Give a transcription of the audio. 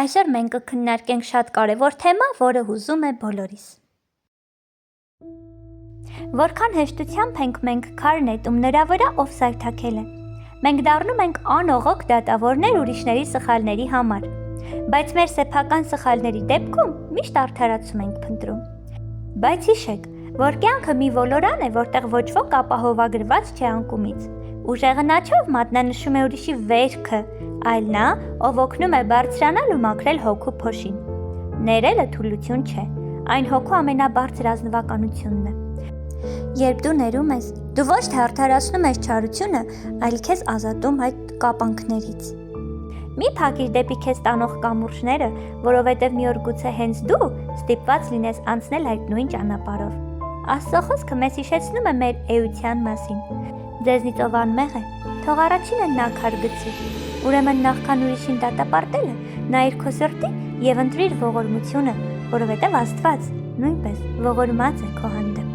Այսօր մենք կքննարկենք շատ կարևոր թեմա, որը հուզում է բոլորիս։ Որքան հեշտությամբ ենք մենք քար նետում նրա վրա, ով սայթաքել է։ Մենք դառնում ենք անողոք դատավորներ ուրիշների սխալների համար, բայց մեր սեփական սխալների դեպքում միշտ արդարացում ենք փնտրում։ Բայց հիշեք, որ կյանքը մի ոլորան է, որտեղ ոչ ոք ապահովագրված չէ անկումից։ Ուժեղը նա չէ, ով մատնանշում է ուրիշի վերքը, այլ նա, ով օգնում է բարձրանալ ու մաքրել հոգու փոշին։ Ներելը թուլություն չէ, այն հոգու ամենաբարձր ազնվականությունն է։ Երբ դու ներում ես, դու ոչ թե արդարացնում ես չարությունը, այլ քեզ ազատում այդ կապանքներից։ Մի փակիր դեպի քեզ տանող կամուրջները, որովհետև մի օր գուցե հենց դու ստիպված լինես անցնել այդ նույն ճանապարհով։ Աստծո խոսքը մեզ հիշեցնում է մեր էության մասին։ Ձեզնից ով անմեղ է, թող առաջինը նա քար գցի։ Ուրեմն նախքան ուրիշին դատապարտելը, նայիր քո սրտին եւ ընտրիր ողորմությունը, որովհետև Աստված նույնպես ողորմած է քո հանդեպ։